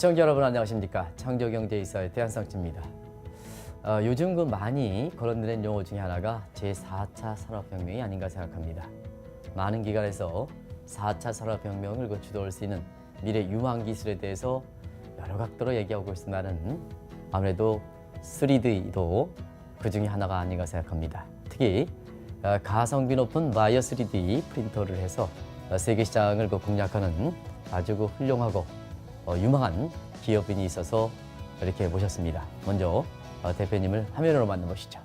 시청자 여러분 안녕하십니까. 창조경제이사의 대한상치입니다. 요즘 많이 거론되는 용어 중에 하나가 제4차 산업혁명이 아닌가 생각합니다. 많은 기관에서 4차 산업혁명을 주도할 수 있는 미래 유망기술에 대해서 여러 각도로 얘기하고 있지만은 아무래도 3D도 그 중에 하나가 아닌가 생각합니다. 특히 가성비 높은 바이오 3D 프린터를 해서 세계 시장을 공략하는 아주 훌륭하고 유망한 기업인이 있어서 이렇게 모셨습니다. 먼저 대표님을 화면으로 만나보시죠.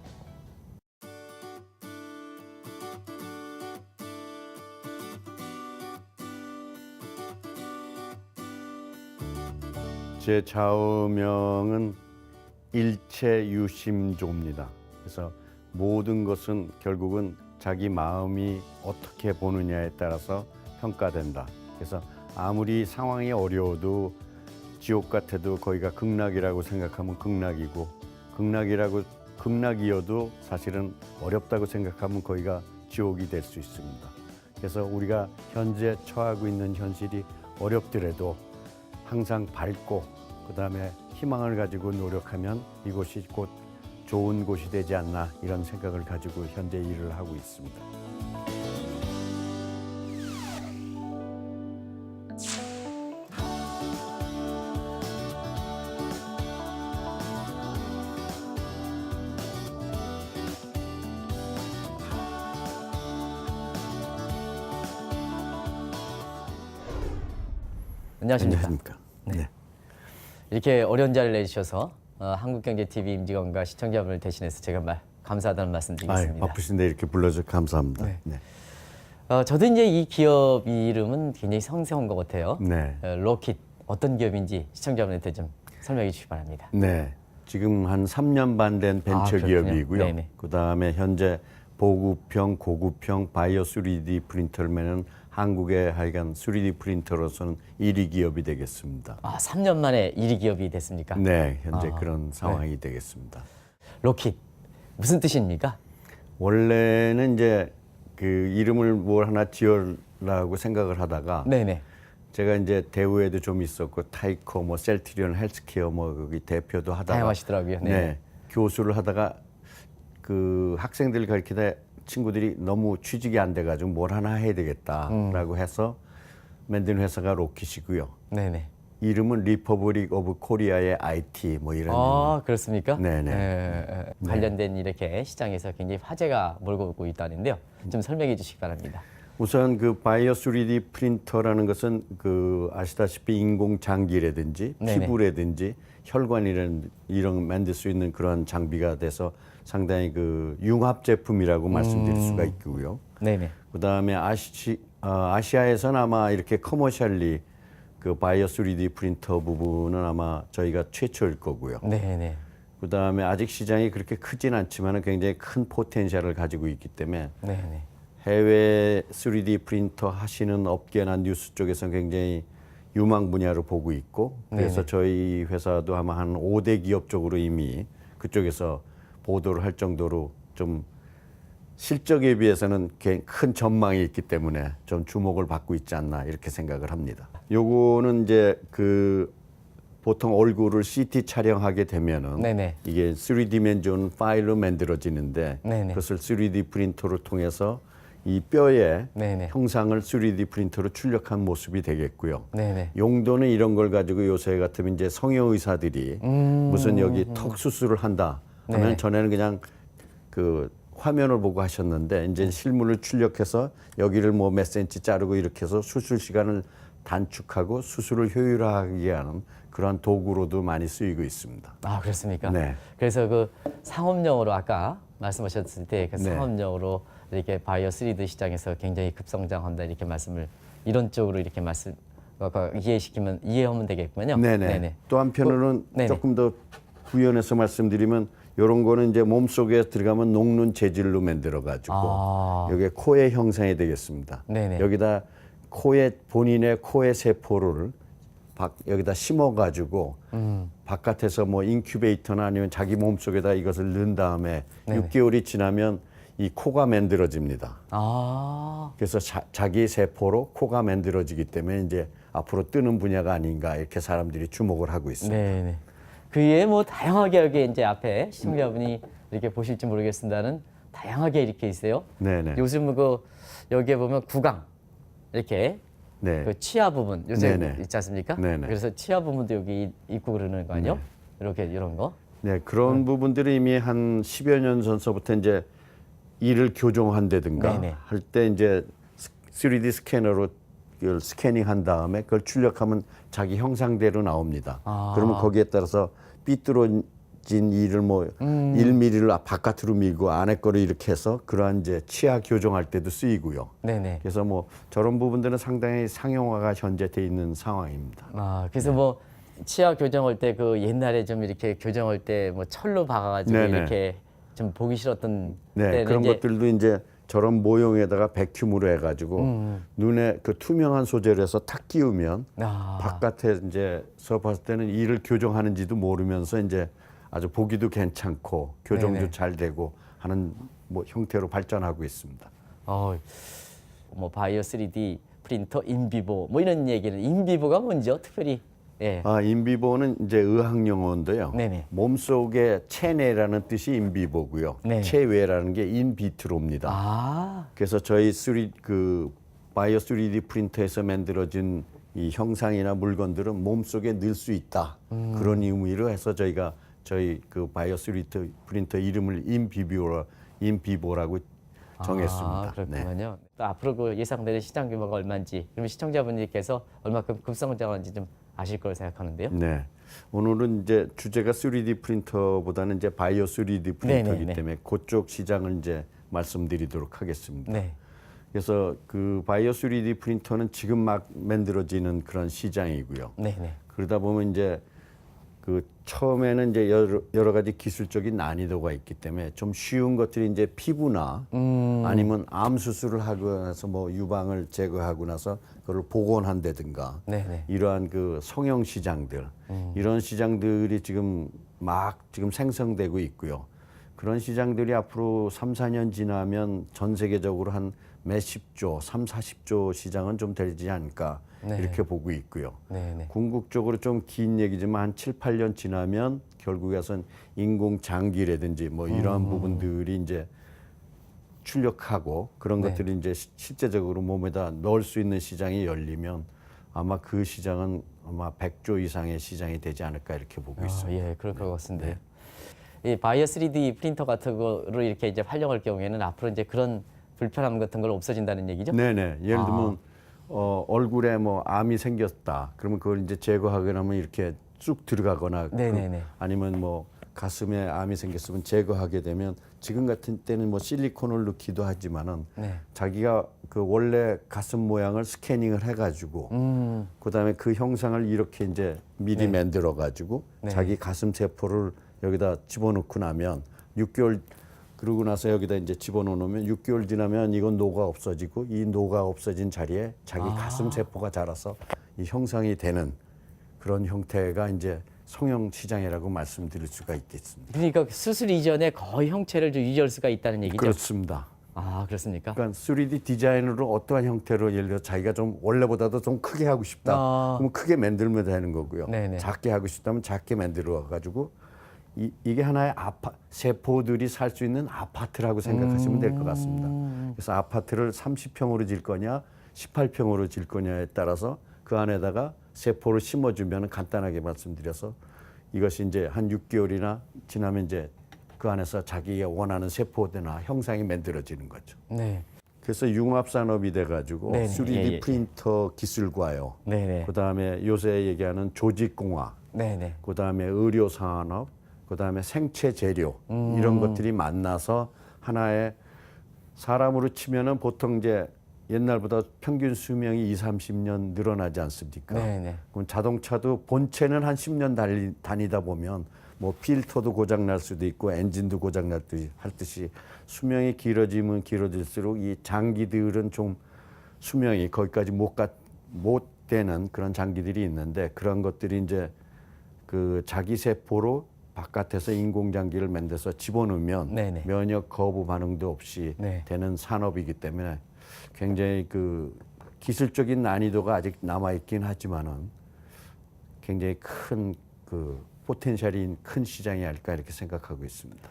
제 좌우명은 일체유심조입니다. 그래서 모든 것은 결국은 자기 마음이 어떻게 보느냐에 따라서 평가된다. 그래서 아무리 상황이 어려워도 지옥 같아도 거기가 극락이라고 생각하면 극락이고, 극락이어도 사실은 어렵다고 생각하면 거기가 지옥이 될 수 있습니다. 그래서 우리가 현재 처하고 있는 현실이 어렵더라도 항상 밝고 그다음에 희망을 가지고 노력하면 이곳이 곧 좋은 곳이 되지 않나, 이런 생각을 가지고 현재 일을 하고 있습니다. 안녕하십니까. 네. 이렇게 어려운 자리를 내주셔서 한국경제TV 임직원과 시청자분을 대신해서 제가 감사하다는 말씀 드리겠습니다. 바쁘신데 이렇게 불러주셔서 감사합니다. 네. 네. 저도 이제 이 기업 이름은 굉장히 성스러운 것 같아요. 네. 로킷 어떤 기업인지 시청자분한테 좀 설명해 주시기 바랍니다. 네. 지금 한 3년 반 된 벤처 기업이고요. 네네. 그다음에 현재 보급형, 고급형 바이오 3D 프린터를 매는 한국의 하여간 3D 프린터로서는 1위 기업이 되겠습니다. 3년 만에 1위 기업이 됐습니까? 네, 현재 그런 상황이 되겠습니다. 로킷 무슨 뜻입니까? 원래는 이제 그 이름을 뭘 하나 지으려고 생각을 하다가 네네. 제가 이제 대우에도 좀 있었고 타이커, 셀트리온 헬스케어 거기 대표도 하다가 다양하시더라고요. 네, 교수를 하다가 그 학생들 가르치다 친구들이 너무 취직이 안 돼가지고 뭘 하나 해야 되겠다라고 해서 만든 회사가 로킷이고요. 네네. 이름은 리퍼블릭 오브 코리아의 IT 이런. 그렇습니까? 네네. 관련된 이렇게 시장에서 굉장히 화제가 몰고 오고 있다는데요. 좀 설명해 주시기 바랍니다. 우선 그 바이오 3D 프린터라는 것은 그 아시다시피 인공 장기라든지 네네. 피부라든지 혈관이라는 이런 만들 수 있는 그런 장비가 돼서 상당히 그 융합 제품이라고 말씀드릴 수가 있고요. 네네. 그다음에 아시아에서는 아마 이렇게 커머셜리 그 바이오 3D 프린터 부분은 아마 저희가 최초일 거고요. 네네. 그다음에 아직 시장이 그렇게 크진 않지만 굉장히 큰 포텐셜을 가지고 있기 때문에 네네. 해외 3D 프린터 하시는 업계나 뉴스 쪽에서 굉장히 유망 분야로 보고 있고, 그래서 네네. 저희 회사도 아마 한 5대 기업 쪽으로 이미 그쪽에서 보도를 할 정도로 좀 실적에 비해서는 큰 전망이 있기 때문에 좀 주목을 받고 있지 않나, 이렇게 생각을 합니다. 요거는 이제 그 보통 얼굴을 CT 촬영하게 되면은 네네. 이게 3디멘전 파일로 만들어지는데 네네. 그것을 3D 프린터를 통해서 이 뼈의 네네. 형상을 3D 프린터로 출력한 모습이 되겠고요. 네네. 용도는 이런 걸 가지고 요새 같으면 이제 성형 의사들이 무슨 여기 턱 수술을 한다 하면 네네. 전에는 그냥 그 화면을 보고 하셨는데 이제 실물을 출력해서 여기를 몇 센치 자르고 이렇게 해서 수술 시간을 단축하고 수술을 효율화하게 하는 그런 도구로도 많이 쓰이고 있습니다. 그렇습니까? 네. 그래서 그 상업용으로 아까 말씀하셨을 때 그 네. 상업용으로 이렇게 바이오 3D 시장에서 굉장히 급성장한다 이렇게 말씀을 이론적으로 이렇게 이해하면 되겠군요. 네네. 또 한편으로는 네네. 조금 더 부연해서 말씀드리면 이런 거는 이제 몸속에 들어가면 녹는 재질로 만들어 가지고 여기 코의 형상이 되겠습니다. 네네. 여기다 본인의 코의 세포를 여기다 심어 가지고 바깥에서 인큐베이터나 아니면 자기 몸속에다 이것을 넣은 다음에 네네. 6개월이 지나면 이 코가 만들어집니다. 아, 그래서 자기 세포로 코가 만들어지기 때문에 이제 앞으로 뜨는 분야가 아닌가 이렇게 사람들이 주목을 하고 있습니다. 네네. 그 외에 뭐 다양하게 여기 이제 앞에 시청자분이 이렇게 보실지 모르겠습니다는 다양하게 이렇게 있어요. 네네. 요즘 그 여기에 보면 구강 이렇게 네. 그 치아 부분 요새 네네. 있지 않습니까? 네네. 그래서 치아 부분도 여기 있고 그러는 거 아니요? 이렇게 이런 거. 네, 그런 부분들이 이미 한 10여 년 전서부터 이제 이를 교정한다든가 네네. 할 때 이제 3D 스캐너로 그걸 스캐닝한 다음에 그걸 출력하면 자기 형상대로 나옵니다. 아. 그러면 거기에 따라서 삐뚤어진 이를 뭐 1mm를 바깥으로 밀고 안에 거를 이렇게 해서 그러한 이제 치아 교정할 때도 쓰이고요. 네네. 그래서 뭐 저런 부분들은 상당히 상용화가 현재 돼 있는 상황입니다. 아 그래서 뭐 치아 교정할 때 그 옛날에 좀 이렇게 교정할 때 뭐 철로 박아가지고 네네. 이렇게 좀 보기 싫었던 네, 때는 그런 이제 것들도 이제 저런 모형에다가 백큐브로 해가지고 눈에 그 투명한 소재로 해서 탁 끼우면 아, 바깥에 이제서 봤을 때는 이를 교정하는지도 모르면서 이제 아주 보기도 괜찮고 교정도 네네. 잘 되고 하는 뭐 형태로 발전하고 있습니다. 뭐 바이오 3D 프린터 인비보 뭐 이런 얘기는 인비보가 뭔지요? 특별히 예. 아, 인비보는 이제 의학 용어인데요. 네네. 몸속에 체내라는 뜻이 인비보고요. 네. 체외라는 게 인비트로입니다. 아, 그래서 저희 바이오 3D 프린터에서 만들어진 이 형상이나 물건들은 몸속에 넣을 수 있다. 그런 의미로 해서 저희가 저희 그 바이오 3D 프린터 이름을 인비보라고 정했습니다. 아, 그렇군요. 또 앞으로 그 예상되는 시장 규모가 얼마인지 그러면 시청자분들께서 얼마큼 급성장하는지 좀 아실 걸 생각하는데요. 네. 오늘은 이제 주제가 3D 프린터보다는 이제 바이오 3D 프린터이기 네네네. 때문에 그쪽 시장을 이제 말씀드리도록 하겠습니다. 네. 그래서 그 바이오 3D 프린터는 지금 막 만들어지는 그런 시장이고요. 네네. 그러다 보면 이제 그 처음에는 이제 여러 가지 기술적인 난이도가 있기 때문에 좀 쉬운 것들이 이제 피부나 아니면 암 수술을 하고 나서 뭐 유방을 제거하고 나서 그걸 복원한다든가 네네. 이러한 그 성형 시장들 이런 시장들이 지금 생성되고 있고요. 그런 시장들이 앞으로 3, 4년 지나면 전 세계적으로 한 몇십조, 3, 40조 시장은 좀 되지 않을까 네. 이렇게 보고 있고요. 네네. 궁극적으로 좀 긴 얘기지만 한 7, 8년 지나면 결국에선 인공장기라든지 뭐 이러한 부분들이 이제 출력하고 그런 네. 것들이 이제 실제적으로 몸에다 넣을 수 있는 시장이 열리면 아마 그 시장은 아마 100조 이상의 시장이 되지 않을까 이렇게 보고 있습니다. 예, 그럴 것 같습니다. 이 바이오 3D 프린터 같은 거로 이렇게 이제 활용할 경우에는 앞으로 이제 그런 불편함 같은 걸 없어진다는 얘기죠? 네네. 예를 들면 얼굴에 뭐 암이 생겼다. 그러면 그걸 이제 제거하게 하면 이렇게 쑥 들어가거나 네네네. 아니면 뭐 가슴에 암이 생겼으면 제거하게 되면 지금 같은 때는 뭐 실리콘을 넣기도 하지만은 네. 자기가 그 원래 가슴 모양을 스캐닝을 해가지고 그다음에 그 형상을 이렇게 이제 미리 만들어가지고 네. 자기 가슴 세포를 여기다 집어넣고 나면 6개월 그러고 나서 여기다 이제 집어넣으면 6개월 지나면 이건 노가 없어지고 이 노가 없어진 자리에 자기 가슴 세포가 자라서 이 형상이 되는 그런 형태가 이제 성형 시장이라고 말씀드릴 수가 있겠습니다. 그러니까 수술 이전에 거의 형체를 좀 유지할 수가 있다는 얘기죠? 그렇습니다. 아, 그렇습니까? 그러니까 3D 디자인으로 어떠한 형태로 예를 들어 자기가 좀 원래보다도 좀 크게 하고 싶다. 아. 그러면 크게 만들면 되는 거고요. 네네. 작게 하고 싶다면 작게 만들어 가지고 이게 하나의 세포들이 살 수 있는 아파트라고 생각하시면 될 것 같습니다. 그래서 아파트를 30평으로 질 거냐, 18평으로 질 거냐에 따라서 그 안에다가 세포를 심어주면 간단하게 말씀드려서 이것이 이제 한 6개월이나 지나면 이제 그 안에서 자기가 원하는 세포나 형상이 만들어지는 거죠. 네. 그래서 융합산업이 돼가지고 네네. 3D 예. 프린터 기술과요. 네네. 그다음에 요새 얘기하는 조직공학, 네네. 그다음에 의료산업, 그다음에 생체 재료 이런 것들이 만나서 하나의 사람으로 치면은 보통 이제 옛날보다 평균 수명이 2, 30년 늘어나지 않습니까? 네네. 그럼 자동차도 본체는 한 10년 다니다 보면 뭐 필터도 고장 날 수도 있고 엔진도 고장 날 듯이 할 듯이 수명이 길어지면 길어질수록 이 장기들은 좀 수명이 거기까지 못 되는 그런 장기들이 있는데 그런 것들이 이제 그 자기 세포로 바깥에서 인공장기를 만들어서 집어넣으면 네네. 면역 거부 반응도 없이 네. 되는 산업이기 때문에 굉장히 그 기술적인 난이도가 아직 남아 있긴 하지만은 굉장히 큰 그 포텐셜인 큰 시장이 아닐까 이렇게 생각하고 있습니다.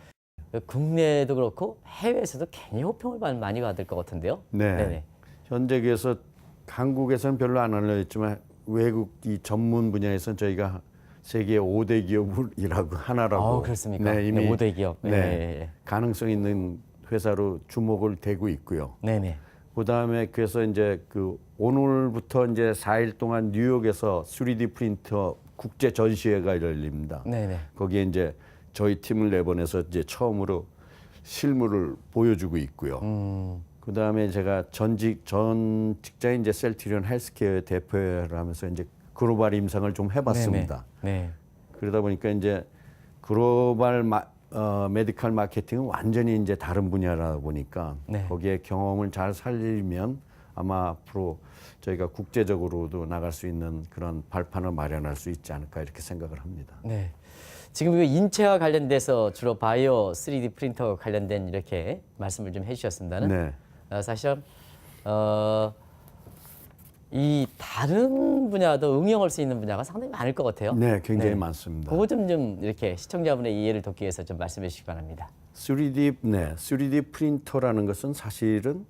국내도 그렇고 해외에서도 굉장히 호평을 많이 받을 것 같은데요. 네. 네네. 현재에서 한국에서는 별로 안 알려졌지만 외국 이 전문 분야에서는 저희가 세계 5대 기업이라고 하나라고 그렇습니까? 네, 이미 네, 5대 기업. 네, 네. 가능성 있는 회사로 주목을 되고 있고요. 네네. 그다음에 그래서 이제 그 오늘부터 이제 4일 동안 뉴욕에서 3D 프린터 국제 전시회가 열립니다. 네네. 거기에 이제 저희 팀을 내보내서 이제 처음으로 실물을 보여주고 있고요. 그다음에 제가 전 직장인 이제 셀트리온 헬스케어 대표를 하면서 이제 글로벌 임상을 좀 해봤습니다. 네. 그러다 보니까 이제 글로벌 메디컬 마케팅은 완전히 이제 다른 분야라 보니까 네. 거기에 경험을 잘 살리면 아마 앞으로 저희가 국제적으로도 나갈 수 있는 그런 발판을 마련할 수 있지 않을까 이렇게 생각을 합니다. 네. 지금 그 인체와 관련돼서 주로 바이오 3D 프린터 관련된 이렇게 말씀을 좀 해주셨습니다는 네. 사실 이 다른 분야도 응용할 수 있는 분야가 상당히 많을 것 같아요. 네, 굉장히 많습니다. 그거 좀 이렇게 시청자분의 이해를 돕기 위해서 좀 말씀해 주시기 바랍니다. 3D 프린터라는 것은 사실은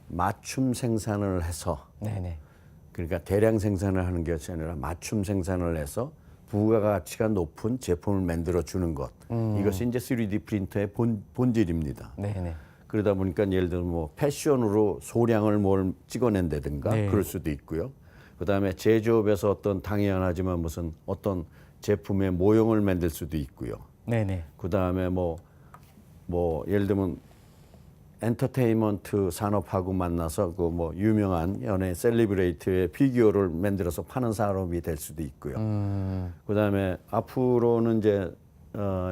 맞춤 생산을 해서 네네. 그러니까 대량 생산을 하는 것이 아니라 맞춤 생산을 해서 부가가치가 높은 제품을 만들어 주는 것. 이것이 이제 3D 프린터의 본질입니다. 네네. 그러다 보니까 예를 들면 뭐 패션으로 소량을 뭘 찍어낸다든가 네. 그럴 수도 있고요. 그다음에 제조업에서 어떤 당연하지만 무슨 어떤 제품의 모형을 만들 수도 있고요. 네네. 그다음에 뭐 예를 들면 엔터테인먼트 산업하고 만나서 그 뭐 유명한 연예 셀리브레이트의 피규어를 만들어서 파는 산업이 될 수도 있고요. 그다음에 앞으로는 이제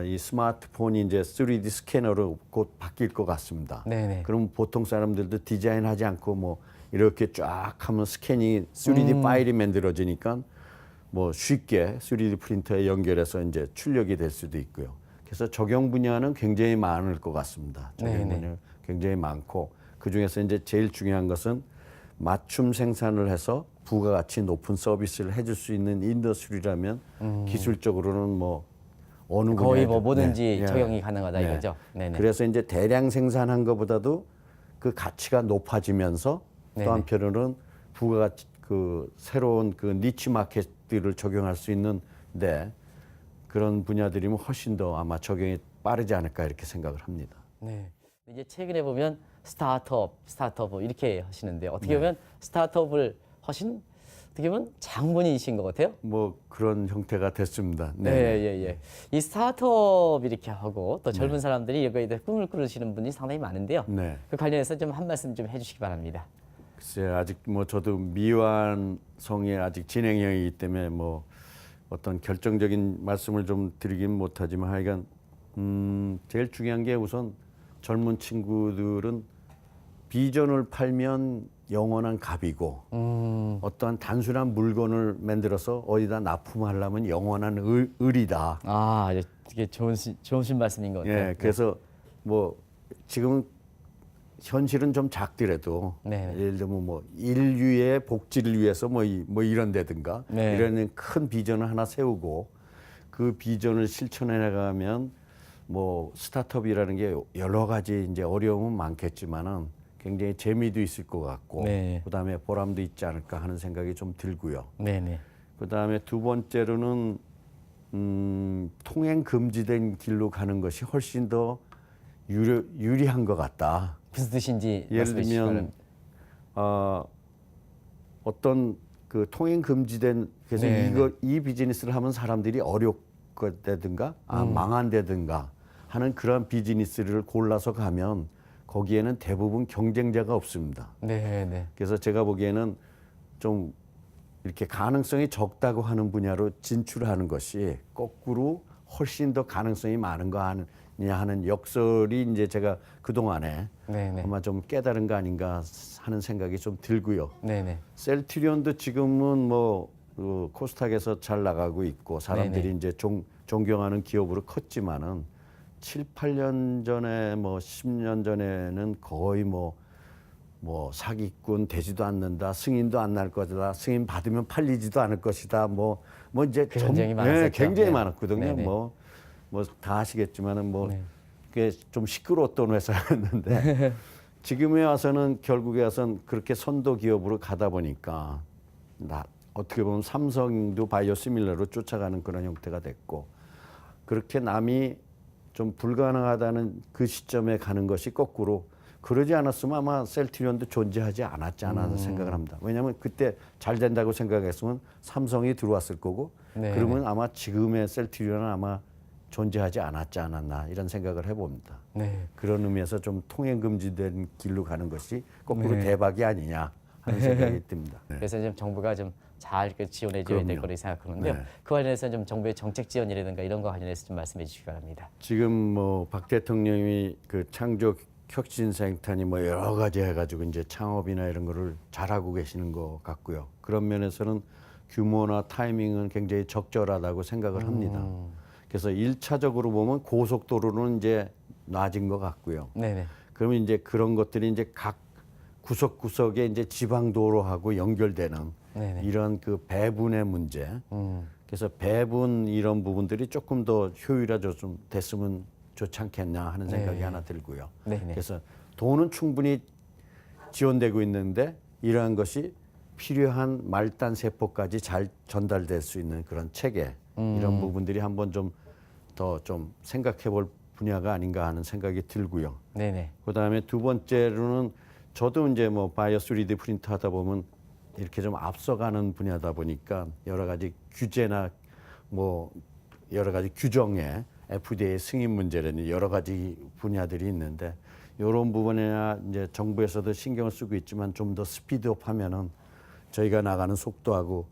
이 스마트폰이 이제 3D 스캐너로 곧 바뀔 것 같습니다. 네네. 그럼 보통 사람들도 디자인하지 않고 뭐 이렇게 쫙 하면 스캔이 3D 파일이 만들어지니까 뭐 쉽게 3D 프린터에 연결해서 이제 출력이 될 수도 있고요. 그래서 적용 분야는 굉장히 많을 것 같습니다. 적용 네네. 분야 굉장히 많고 그 중에서 이제 제일 중요한 것은 맞춤 생산을 해서 부가가치 높은 서비스를 해줄 수 있는 인더스트리라면 기술적으로는 뭐 어느 거의 뭐 분야에도- 뭐든지 네, 예. 적용이 가능하다 네. 이거죠. 네네. 그래서 이제 대량 생산한 것보다도 그 가치가 높아지면서 네네. 또 한편으로는 부가가치 그 새로운 그 니치 마켓들을 적용할 수 있는데 그런 분야들이면 훨씬 더 아마 적용이 빠르지 않을까 이렇게 생각을 합니다. 네. 이제 최근에 보면 스타트업 이렇게 하시는데 네. 어떻게 보면 스타트업을 하신 어떻게 보면 장본인이신 것 같아요. 뭐 그런 형태가 됐습니다. 네, 예. 이 스타트업 이렇게 하고 또 젊은 사람들이 여기에 대해 꿈을 꾸시는 분이 상당히 많은데요. 네. 그 관련해서 좀 한 말씀 좀 해주시기 바랍니다. 글쎄 아직 뭐 저도 미완성의 아직 진행형이기 때문에 뭐 어떤 결정적인 말씀을 좀 드리긴 못하지만 하여간 제일 중요한 게 우선 젊은 친구들은 비전을 팔면 영원한 값이고 어떠한 단순한 물건을 만들어서 어디다 납품하려면 영원한 을이다. 아, 이게 좋으신 말씀인 것 같아요. 예, 그래서 뭐 지금은 현실은 좀 작더라도 네. 예를 들면 뭐 인류의 복지를 위해서 뭐 이런 데든가 네. 이런 큰 비전을 하나 세우고 그 비전을 실천해 나가면 뭐 스타트업이라는 게 여러 가지 이제 어려움은 많겠지만은 굉장히 재미도 있을 것 같고 네. 그다음에 보람도 있지 않을까 하는 생각이 좀 들고요. 네네. 그다음에 두 번째로는 통행 금지된 길로 가는 것이 훨씬 더 유리한 것 같다. 무슨 뜻인지 예를 말씀해 주시기 들면 바랍니다. 어떤 그 통행 금지된 그래서 네, 이 비즈니스를 하면 사람들이 어렵다든가 망한다든가 하는 그런 비즈니스를 골라서 가면 거기에는 대부분 경쟁자가 없습니다. 네. 그래서 제가 보기에는 좀 이렇게 가능성이 적다고 하는 분야로 진출하는 것이 거꾸로 훨씬 더 가능성이 많은 거 아니냐 하는 역설이 이제 제가 그동안에 네네. 아마 좀 깨달은 거 아닌가 하는 생각이 좀 들고요. 네네. 셀트리온도 지금은 뭐 코스닥에서 잘 나가고 있고 사람들이 네네. 이제 존경하는 기업으로 컸지만은 7, 8년 전에 뭐 10년 전에는 거의 뭐 사기꾼 되지도 않는다, 승인도 안 날 것이다, 승인 받으면 팔리지도 않을 것이다, 뭐 이제 굉장히 많았었죠. 굉장히 네. 많았거든요. 네네. 뭐 다 아시겠지만은 뭐 네. 그게 좀 시끄러웠던 회사였는데 지금에 와서는 결국에 와서는 그렇게 선도 기업으로 가다 보니까 어떻게 보면 삼성도 바이오시밀러로 쫓아가는 그런 형태가 됐고, 그렇게 남이 좀 불가능하다는 그 시점에 가는 것이 거꾸로 그러지 않았으면 아마 셀트리온도 존재하지 않았지 않았나 생각을 합니다. 왜냐하면 그때 잘 된다고 생각했으면 삼성이 들어왔을 거고, 네. 그러면 아마 지금의 셀트리온은 아마 존재하지 않았지 않았나 이런 생각을 해봅니다. 네. 그런 의미에서 좀 통행 금지된 길로 가는 것이 거꾸로 네. 대박이 아니냐 하는 생각이 듭니다. 네. 그래서 좀 정부가 좀 잘 지원해 줘야 될 그럼요. 거라고 생각하는데요. 네. 그 관련해서 좀 정부의 정책 지원이라든가 이런 거 관련해서 좀 말씀해 주시기 바랍니다. 지금 뭐 박 대통령이 그 창조 혁신생탄이 뭐 여러 가지 해가지고 이제 창업이나 이런 거를 잘하고 계시는 것 같고요. 그런 면에서는 규모나 타이밍은 굉장히 적절하다고 생각을 합니다. 그래서 1차적으로 보면 고속도로는 이제 놔진 것 같고요. 네네. 그러면 이제 그런 것들이 이제 각 구석구석에 이제 지방도로하고 연결되는 네네. 이런 그 배분의 문제. 그래서 배분 이런 부분들이 조금 더 효율화가 좀 됐으면 좋지 않겠냐 하는 생각이 네. 하나 들고요. 네네. 그래서 돈은 충분히 지원되고 있는데 이러한 것이 필요한 말단 세포까지 잘 전달될 수 있는 그런 체계, 이런 부분들이 한번 좀 더 좀 생각해 볼 분야가 아닌가 하는 생각이 들고요. 네네. 그다음에 두 번째로는 저도 이제 뭐 바이오 3D 프린터 하다 보면 이렇게 좀 앞서가는 분야다 보니까 여러 가지 규제나 뭐 여러 가지 규정에 FDA 승인 문제라는 여러 가지 분야들이 있는데, 이런 부분이나 이제 정부에서도 신경을 쓰고 있지만 좀 더 스피드업하면은 저희가 나가는 속도하고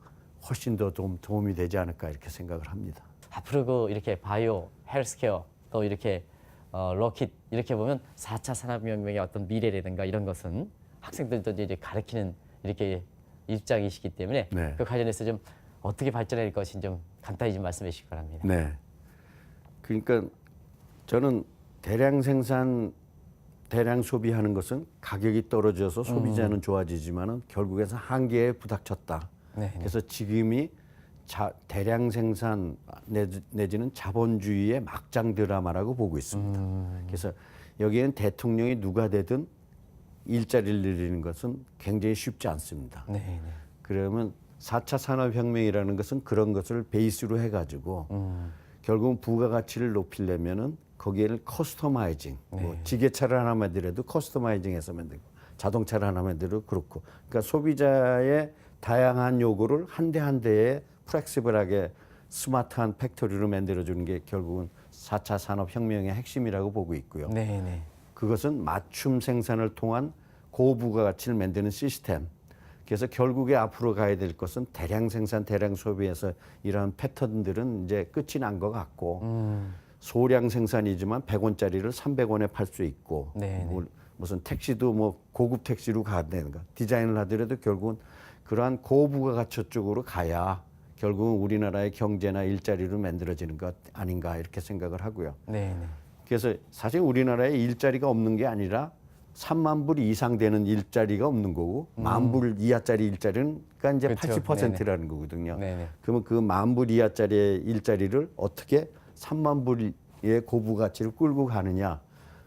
훨씬 더 좀 도움이 되지 않을까 이렇게 생각을 합니다. 앞으로 그 이렇게 바이오, 헬스케어 또 이렇게 로켓 이렇게 보면 4차 산업혁명의 어떤 미래라든가 이런 것은 학생들도 이제 가르치는 이렇게 입장이시기 때문에 네. 그 관련해서 좀 어떻게 발전할 것인지 좀 간단히 좀 말씀해 주시기 바랍니다. 네. 그러니까 저는 대량 생산, 대량 소비하는 것은 가격이 떨어져서 소비자는 좋아지지만은 결국에는 한계에 부닥쳤다. 네. 그래서 지금이 대량 생산 내지는 자본주의의 막장 드라마라고 보고 있습니다. 그래서 여기에는 대통령이 누가 되든 일자리를 늘리는 것은 굉장히 쉽지 않습니다. 네. 네. 그러면 4차 산업혁명이라는 것은 그런 것을 베이스로 해가지고 결국은 부가가치를 높이려면은 거기에는 커스터마이징, 뭐 지게차를 하나 만들어도 커스터마이징해서 만들고 자동차를 하나 만들어도 그렇고, 그러니까 소비자의 다양한 요구를 한 대 한 대에 플렉시블하게 스마트한 팩토리로 만들어주는 게 결국은 4차 산업혁명의 핵심이라고 보고 있고요. 네. 네. 그것은 맞춤 생산을 통한 고부가가치를 만드는 시스템. 그래서 결국에 앞으로 가야 될 것은 대량 생산, 대량 소비에서 이러한 패턴들은 이제 끝이 난 것 같고, 소량 생산이지만 100원짜리를 300원에 팔 수 있고, 네. 무슨 택시도 뭐 고급 택시로 가야 되는가, 디자인을 하더라도 결국은 그러한 고부가가치 쪽으로 가야 결국은 우리나라의 경제나 일자리로 만들어지는 것 아닌가 이렇게 생각을 하고요. 네. 네. 그래서 사실 우리나라에 일자리가 없는 게 아니라 3만 불 이상 되는 일자리가 없는 거고, 10,000불 이하짜리 일자리는 그러니까 이제 그렇죠. 80%라는 거거든요. 네네. 그러면 그 10,000불 이하짜리의 일자리를 어떻게 3만 불의 고부가치를 끌고 가느냐.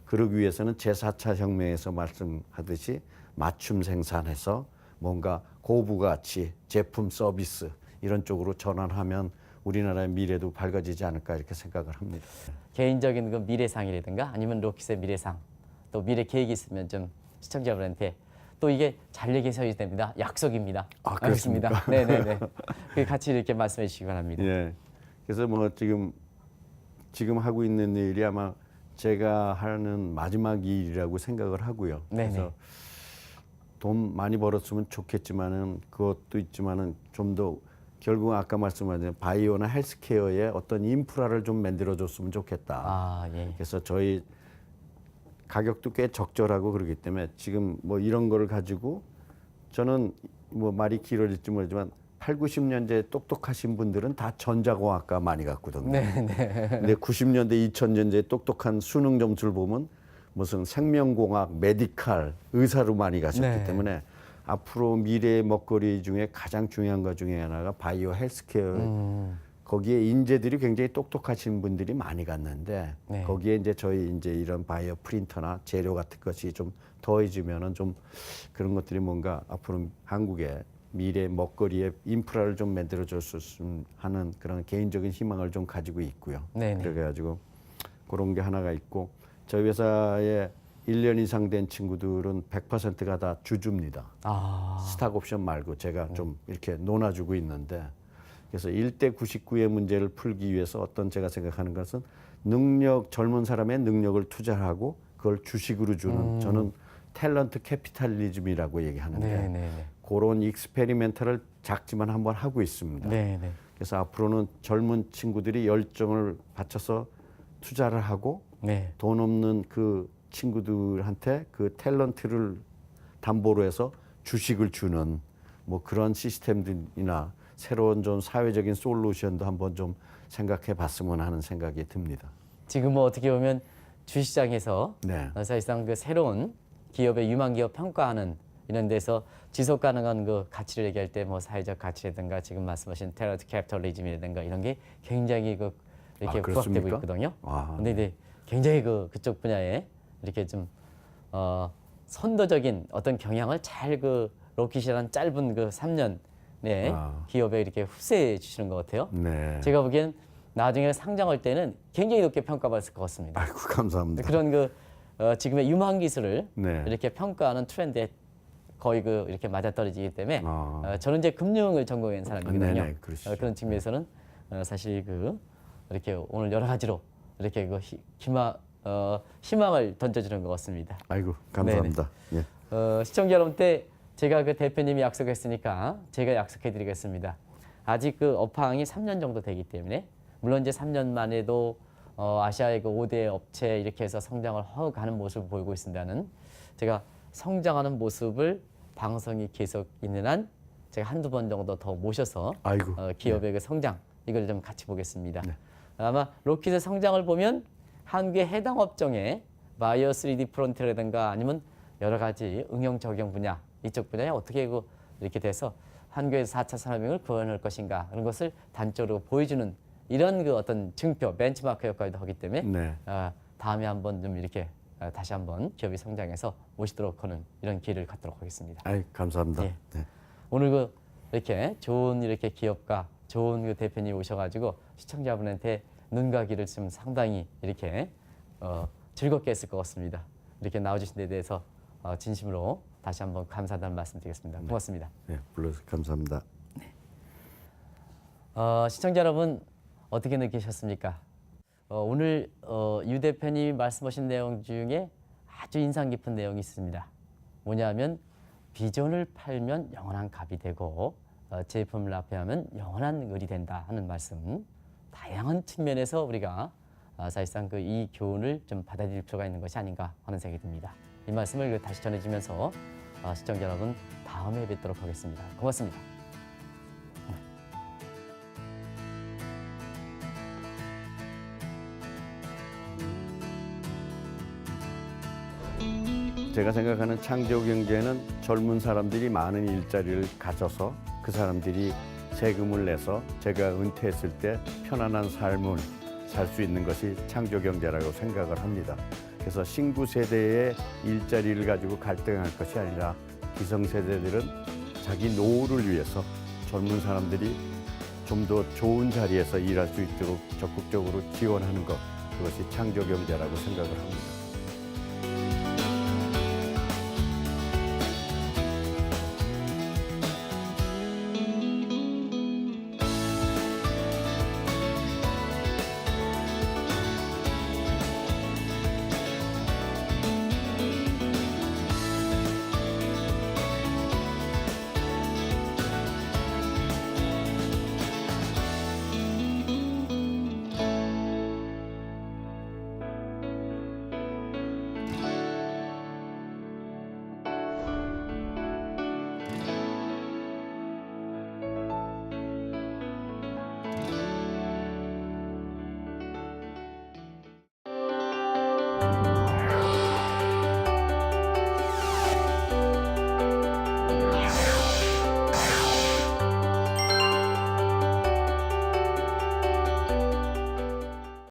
그러기 위해서는 제4차 혁명에서 말씀하듯이 맞춤 생산해서 뭔가 고부가치, 제품, 서비스 이런 쪽으로 전환하면 우리나라의 미래도 밝아지지 않을까 이렇게 생각을 합니다. 개인적인 그 미래상이라든가 아니면 로켓의 미래상 또 미래 계획이 있으면 좀 시청자분한테 또 이게 잘 얘기해서 해야 됩니다. 약속입니다. 아, 알겠습니다. 그렇습니까? 네네네. 그 같이 이렇게 말씀해 주시기 바랍니다. 예. 그래서 뭐 지금 하고 있는 일이 아마 제가 하는 마지막 일이라고 생각을 하고요. 네네. 그래서 돈 많이 벌었으면 좋겠지만은 그것도 있지만은 좀 더 결국 아까 말씀하신 바이오나 헬스케어의 어떤 인프라를 좀 만들어줬으면 좋겠다. 아 예. 그래서 저희 가격도 꽤 적절하고 그러기 때문에 지금 뭐 이런 거를 가지고 저는 뭐 말이 길어질지 모르지만 8, 90년대 똑똑하신 분들은 다 전자공학과 많이 갔거든요. 네. 근데 90년대, 2000년대 똑똑한 수능 점수를 보면 무슨 생명공학, 메디칼, 의사로 많이 가셨기 네. 때문에 앞으로 미래의 먹거리 중에 가장 중요한 것 중에 하나가 바이오 헬스케어. 거기에 인재들이 굉장히 똑똑하신 분들이 많이 갔는데 네. 거기에 이제 저희 이제 이런 바이오 프린터나 재료 같은 것이 좀 더해지면은 좀 그런 것들이 뭔가 앞으로 한국의 미래 먹거리의 인프라를 좀 만들어 줬으면 하는 그런 개인적인 희망을 좀 가지고 있고요. 네네. 그래가지고 그런 게 하나가 있고 저희 회사에 1년 이상 된 친구들은 100%가 다 주주입니다. 아, 스탁 옵션 말고 제가 좀 이렇게 논아주고 있는데 그래서 1대 99의 문제를 풀기 위해서 어떤 제가 생각하는 것은 젊은 사람의 능력을 투자하고 그걸 주식으로 주는 저는 탤런트 캐피탈리즘이라고 얘기하는데 네네네. 그런 익스페리멘터를 작지만 한번 하고 있습니다. 네네. 그래서 앞으로는 젊은 친구들이 열정을 바쳐서 투자를 하고 네. 돈 없는 그 친구들한테 그 탤런트를 담보로 해서 주식을 주는 뭐 그런 시스템들이나 새로운 좀 사회적인 솔루션도 한번 좀 생각해 봤으면 하는 생각이 듭니다. 지금 뭐 어떻게 보면 주시장에서 네. 사실상 그 새로운 기업의 유망 기업 평가하는 이런 데서 지속 가능한 그 가치를 얘기할 때 뭐 사회적 가치라든가 지금 말씀하신 탤런트 캐피털리즘이라든가 이런 게 굉장히 그 이렇게 부각되고 그렇습니까? 있거든요. 아, 근데 이제 굉장히 그쪽 분야에 이렇게 좀 선도적인 어떤 경향을 잘 그 로킷이라는 짧은 그 3년 내 아. 기업에 이렇게 흡수해 주시는 것 같아요. 네. 제가 보기엔 나중에 상장할 때는 굉장히 높게 평가받을 것 같습니다. 아이고 감사합니다. 그런 지금의 유망 기술을 네. 이렇게 평가하는 트렌드에 거의 이렇게 맞아떨어지기 때문에 아. 저는 이제 금융을 전공한 사람이거든요. 네네, 그러시죠. 그런 측면에서는 사실 이렇게 오늘 여러 가지로 이렇게 희망을 던져주는 것 같습니다. 아이고 감사합니다. 예. 시청자 여러분 때 제가 그 대표님이 약속했으니까 제가 약속해드리겠습니다. 아직 그 업황이 3년 정도 되기 때문에 물론 이제 3년 만에도 아시아의 그 5대 업체 이렇게 해서 성장을 가는 모습을 보이고 있습니다는 제가 성장하는 모습을 방송이 계속 있는 한 제가 한두 번 정도 더 모셔서 아이고. 기업의 그 성장 이걸 좀 같이 보겠습니다. 아마 로킷의 성장을 보면 한국의 해당 업종에 바이오 3D 프론트라든가 아니면 여러 가지 응용 적용 분야 이쪽 분야에 어떻게 이렇게 돼서 한국의 4차 산업혁명을 구현할 것인가 그런 것을 단적으로 보여주는 이런 어떤 증표 벤치마크 역할도 하기 때문에 네. 다음에 한번 좀 이렇게 다시 한번 기업이 성장해서 모시도록 하는 이런 기회를 갖도록 하겠습니다. 아이 감사합니다. 예. 네. 오늘 이렇게 좋은 이렇게 기업가 좋은 그 대표님 오셔가지고 시청자분한테 눈과 귀를 좀 상당히 이렇게 즐겁게 했을 것 같습니다. 이렇게 나와주신 데 대해서 진심으로 다시 한번 감사하다는 말씀드리겠습니다. 고맙습니다. 네, 불러서 감사합니다. 시청자 여러분 어떻게 느끼셨습니까? 오늘 유 대표님이 말씀하신 내용 중에 아주 인상 깊은 내용이 있습니다. 뭐냐면 비전을 팔면 영원한 갑이 되고 제품을 납품하면 영원한 을이 된다 하는 말씀. 다양한 측면에서 우리가 사실상 이 교훈을 좀 받아들일 필요가 있는 것이 아닌가 하는 생각이 듭니다. 이 말씀을 다시 전해주면서 시청자 여러분 다음에 뵙도록 하겠습니다. 고맙습니다. 제가 생각하는 창조 경제는 젊은 사람들이 많은 일자리를 가져서 그 사람들이 세금을 내서 제가 은퇴했을 때 편안한 삶을 살 수 있는 것이 창조 경제라고 생각을 합니다. 그래서 신구 세대의 일자리를 가지고 갈등할 것이 아니라 기성 세대들은 자기 노후를 위해서 젊은 사람들이 좀 더 좋은 자리에서 일할 수 있도록 적극적으로 지원하는 것, 그것이 창조 경제라고 생각을 합니다.